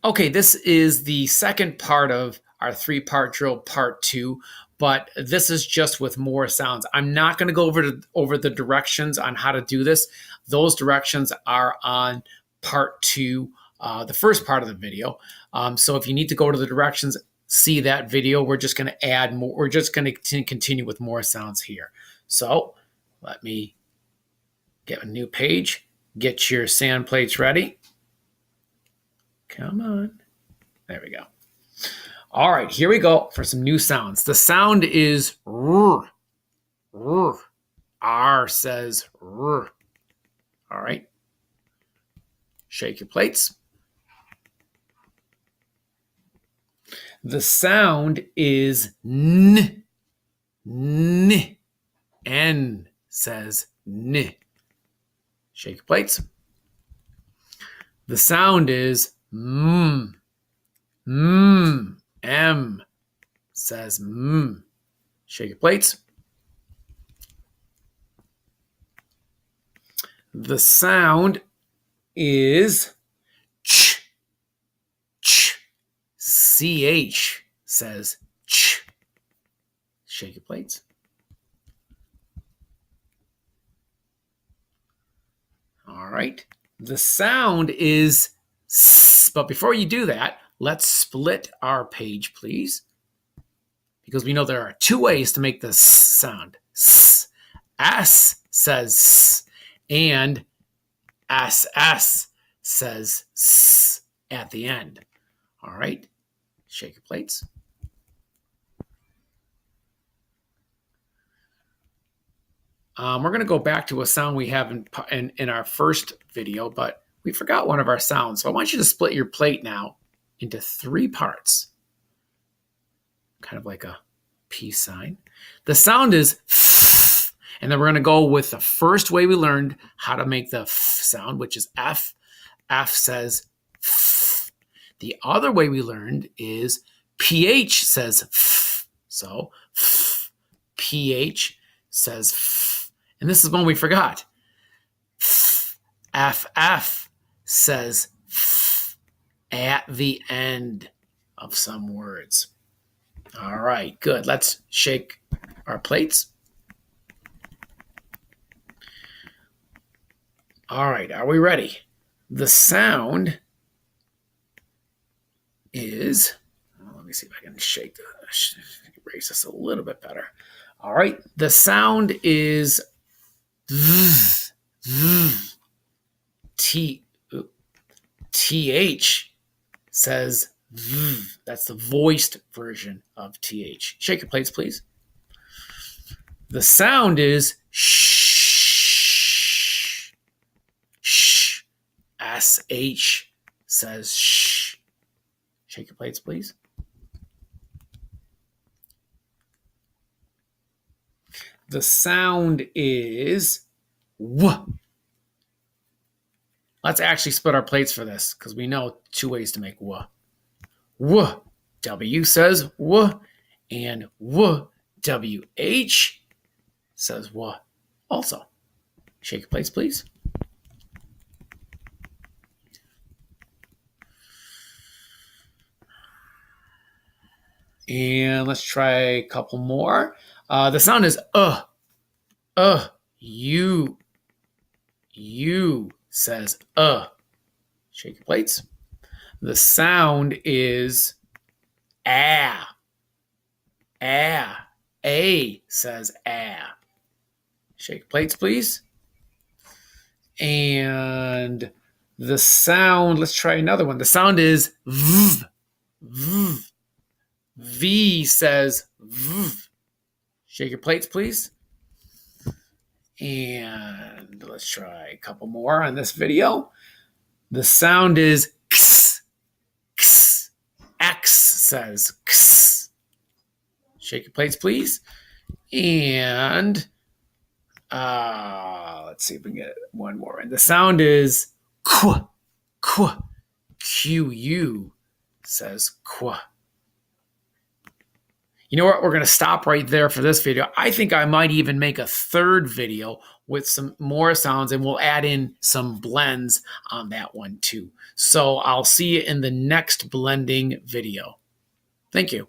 Okay, this is the second part of our three-part drill, part two, but this is just with more sounds. I'm not going to go over the directions on how to do this. Those directions are on part two, the first part of the video. So if you need to go to the directions, see that video. We're just going to add more. We're just going to continue with more sounds here. So let me get a new page. Get your sand plates ready. Come on. There we go. All right, here we go for some new sounds. The sound is R. R. R says R. All right. Shake your plates. The sound is N. N. N says N. Shake your plates. The sound is M. M. M says M. Shake your plates. The sound is Ch. Ch. CH says Ch. Shake your plates. All right. The sound is S. But before you do that, let's split our page, please. Because we know there are two ways to make the S sound. S. S says S. And SS says S at the end. All right. Shake your plates. We're going to go back to a sound we have in our first video, but we forgot one of our sounds. So I want you to split your plate now into three parts. Kind of like a peace sign. The sound is F, and then we're going to go with the first way we learned how to make the F sound, which is F. F says F. The other way we learned is PH says F. So F. PH says F. And this is one we forgot. F. FF says F at the end of some words. All right, good. Let's shake our plates. All right, are we ready? The sound is, let me see if I can erase this a little bit better. All right, the sound is V, V. TH says V. That's the voiced version of TH. Shake your plates, please. The sound is sh. Sh. SH says sh. Shake your plates, please. The sound is W. Let's actually split our plates for this because we know two ways to make W. W. W says W, and W. WH says W also. Shake your plates, please. And let's try a couple more. The sound is U. U says Shake your plates. The sound is A. A says A. Shake your plates, please. And the sound, let's try another one. The sound is V. V. V says V. Shake your plates, please. And let's try a couple more on this video. The sound is X. X. X says X. Shake your plates, please. And let's see if we can get one more. And the sound is Qu. Qu. QU says Qu. You know what? We're going to stop right there for this video. I think I might even make a third video with some more sounds, and we'll add in some blends on that one too. So I'll see you in the next blending video. Thank you.